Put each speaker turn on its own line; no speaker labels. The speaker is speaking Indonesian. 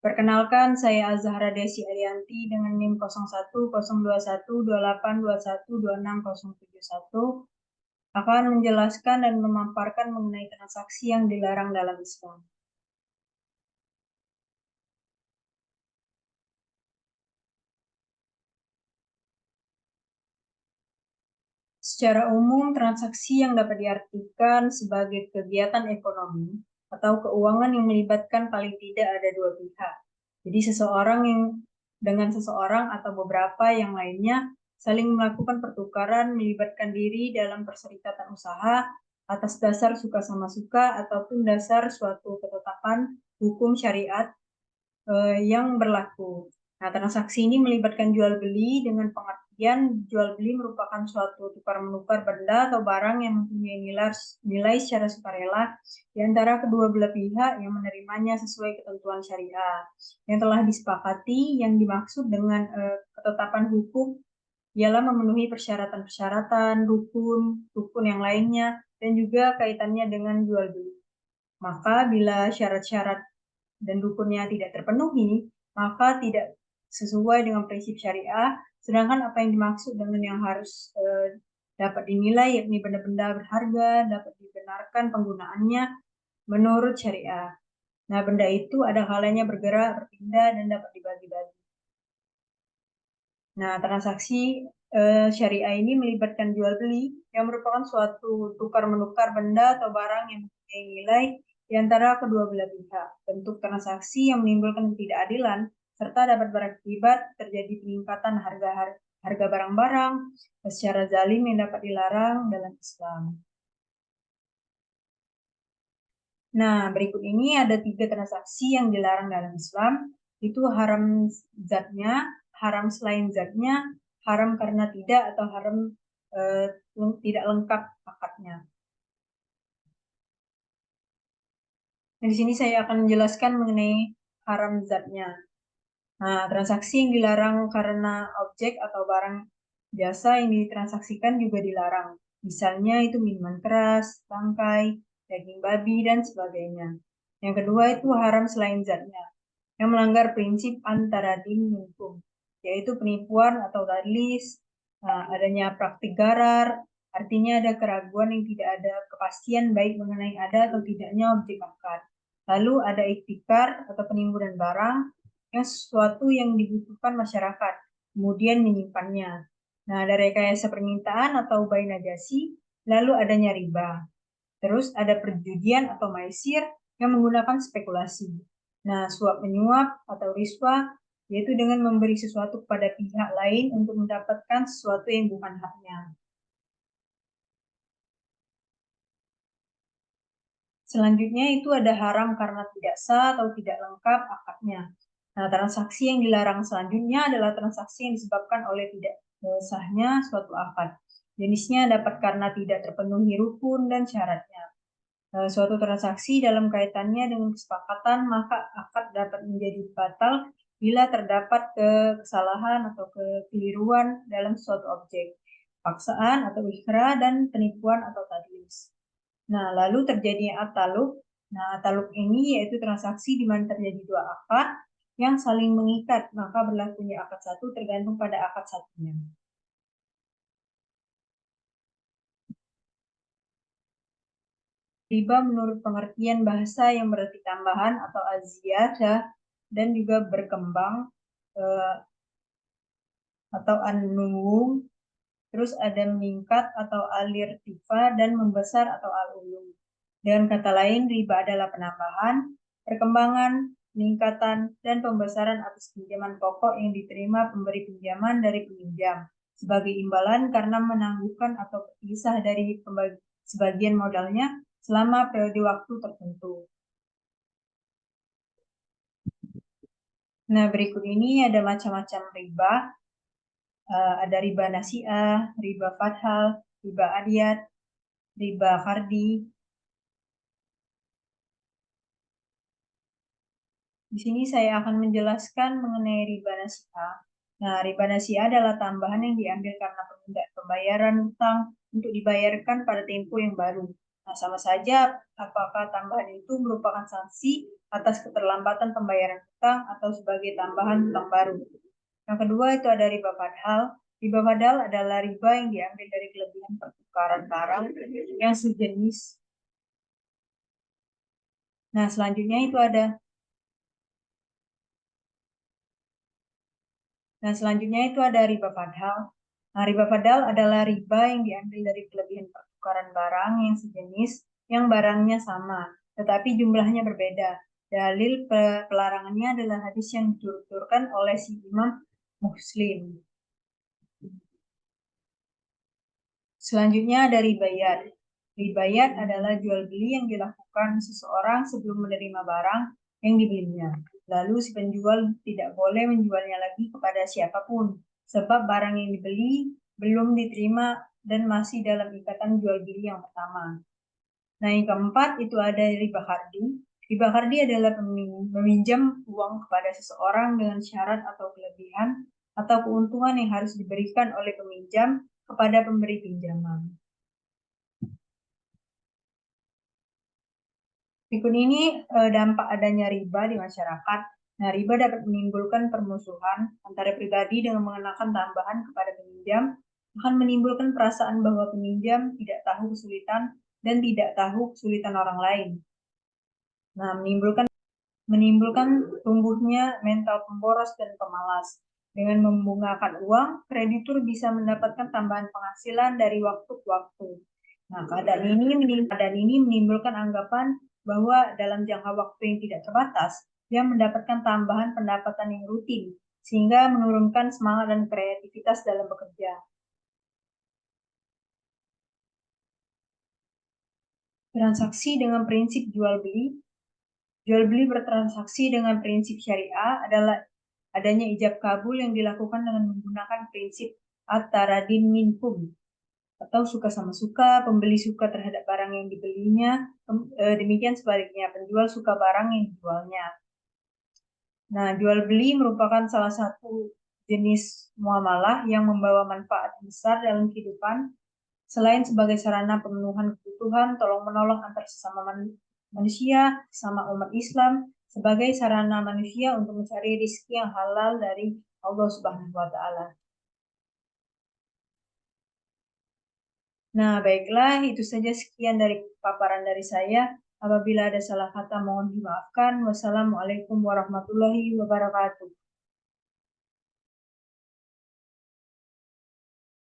Perkenalkan, saya Azahra Desi Arianti dengan NIM 01, 021, 28, 21, 26, 071 akan menjelaskan dan memaparkan mengenai transaksi yang dilarang dalam Islam. Secara umum, transaksi yang dapat diartikan sebagai kegiatan ekonomi atau keuangan yang melibatkan paling tidak ada dua pihak. Jadi seseorang yang dengan seseorang atau beberapa yang lainnya saling melakukan pertukaran melibatkan diri dalam perserikatan usaha atas dasar suka sama suka ataupun dasar suatu ketetapan hukum syariat yang berlaku. Nah, transaksi ini melibatkan jual beli dengan pengertian jual beli merupakan suatu tukar menukar benda atau barang yang mempunyai nilai secara sukarela di antara kedua belah pihak yang menerimanya sesuai ketentuan syariah yang telah disepakati. Yang dimaksud dengan ketetapan hukum ialah memenuhi persyaratan-persyaratan rukun yang lainnya dan juga kaitannya dengan jual beli. Maka bila syarat-syarat dan rukunnya tidak terpenuhi, maka tidak sesuai dengan prinsip syariah. Sedangkan apa yang dimaksud dengan yang harus dapat dinilai, yakni benda-benda berharga, dapat dibenarkan penggunaannya menurut syariah. Nah, benda itu ada kalanya bergerak, berpindah, dan dapat dibagi-bagi. Nah, transaksi syariah ini melibatkan jual beli yang merupakan suatu tukar-menukar benda atau barang yang mempunyai nilai di antara kedua belah pihak. Bentuk transaksi yang menimbulkan ketidakadilan serta dapat berakibat terjadi peningkatan harga barang-barang secara zalim yang dapat dilarang dalam Islam. Nah, berikut ini ada 3 transaksi yang dilarang dalam Islam. Itu haram zatnya, haram selain zatnya, haram karena tidak, atau haram tidak lengkap akadnya. Nah, di sini saya akan menjelaskan mengenai haram zatnya. Nah, transaksi yang dilarang karena objek atau barang jasa yang ditransaksikan juga dilarang. Misalnya itu minuman keras, bangkai, daging babi, dan sebagainya. Yang kedua itu haram selain zatnya, yang melanggar prinsip antara din dan hukum, yaitu penipuan atau tadlis, adanya praktik garar, artinya ada keraguan yang tidak ada kepastian baik mengenai ada atau tidaknya objek akad. Lalu ada iktikar atau penimbunan barang, yang sesuatu yang dibutuhkan masyarakat, kemudian menyimpannya. Nah, ada rekayasa permintaan atau bai najasi, lalu adanya riba. Terus ada perjudian atau maisir yang menggunakan spekulasi. Nah, suap menyuap atau riswa yaitu dengan memberi sesuatu kepada pihak lain untuk mendapatkan sesuatu yang bukan haknya. Selanjutnya itu ada haram karena tidak sah atau tidak lengkap akadnya. Nah, transaksi yang dilarang selanjutnya adalah transaksi yang disebabkan oleh tidak sahnya suatu akad. Jenisnya dapat karena tidak terpenuhi rukun dan syaratnya. Suatu transaksi dalam kaitannya dengan kesepakatan, maka akad dapat menjadi batal bila terdapat kesalahan atau kekeliruan dalam suatu objek, paksaan atau ikra, dan penipuan atau tadlis. Nah, lalu terjadinya at-taluk. Nah, at-taluk ini yaitu transaksi di mana terjadi dua akad yang saling mengikat, maka berlakunya akad satu tergantung pada akad satunya. Riba menurut pengertian bahasa yang berarti tambahan atau aziyadah dan juga berkembang eh, atau an-numu. Terus ada meningkat atau alirtifa dan membesar atau al-ulum. Dengan kata lain, riba adalah penambahan, perkembangan, peningkatan, dan pembesaran atas pinjaman pokok yang diterima pemberi pinjaman dari peminjam sebagai imbalan karena menangguhkan atau berpisah dari sebagian modalnya selama periode waktu tertentu. Nah, berikut ini ada macam-macam riba. Ada riba nasi'ah, riba fathal, riba adiyat, riba fardi. Di sini saya akan menjelaskan mengenai riba nasi'ah. Nah, riba nasi'ah adalah tambahan yang diambil karena penundaan pembayaran utang untuk dibayarkan pada tempo yang baru. Nah, sama saja apakah tambahan itu merupakan sanksi atas keterlambatan pembayaran hutang atau sebagai tambahan hutang baru. Yang kedua itu ada riba padhal. Riba padhal adalah riba yang diambil dari kelebihan pertukaran barang yang sejenis. Nah, selanjutnya itu ada riba padhal. Nah, riba padhal adalah riba yang diambil dari kelebihan pertukaran barang yang sejenis yang barangnya sama, tetapi jumlahnya berbeda. Dalil pelarangannya adalah hadis yang dituturkan oleh si Imam Muslim. Selanjutnya ada ribayat. Ribayat adalah jual beli yang dilakukan seseorang sebelum menerima barang yang dibelinya. Lalu si penjual tidak boleh menjualnya lagi kepada siapapun, sebab barang yang dibeli belum diterima dan masih dalam ikatan jual beli yang pertama. Nah, yang keempat itu ada riba hardi. Riba hardi adalah meminjam uang kepada seseorang dengan syarat atau kelebihan atau keuntungan yang harus diberikan oleh peminjam kepada pemberi pinjaman. Berikut ini dampak adanya riba di masyarakat. Nah, riba dapat menimbulkan permusuhan antara pribadi dengan mengenakan tambahan kepada peminjam, akan menimbulkan perasaan bahwa peminjam tidak tahu kesulitan dan tidak tahu kesulitan orang lain. Nah, menimbulkan tumbuhnya mental pemboros dan pemalas. Dengan membungakan uang, kreditur bisa mendapatkan tambahan penghasilan dari waktu ke waktu. Nah, keadaan ini menimbulkan anggapan bahwa dalam jangka waktu yang tidak terbatas, dia mendapatkan tambahan pendapatan yang rutin, sehingga menurunkan semangat dan kreativitas dalam bekerja. Transaksi dengan prinsip jual beli. Jual beli bertransaksi dengan prinsip syariah adalah adanya ijab kabul yang dilakukan dengan menggunakan prinsip at-taradin minhum, atau suka sama suka, pembeli suka terhadap barang yang dibelinya, demikian sebaliknya, penjual suka barang yang dijualnya. Nah, jual beli merupakan salah satu jenis muamalah yang membawa manfaat besar dalam kehidupan, selain sebagai sarana pemenuhan kebutuhan tolong-menolong antar sesama manusia, sama umat Islam, sebagai sarana manusia untuk mencari rezeki yang halal dari Allah Subhanahu wa Ta'ala. Nah, baiklah, itu saja sekian dari paparan dari saya. Apabila ada salah kata, mohon dimaafkan. Wassalamualaikum warahmatullahi wabarakatuh.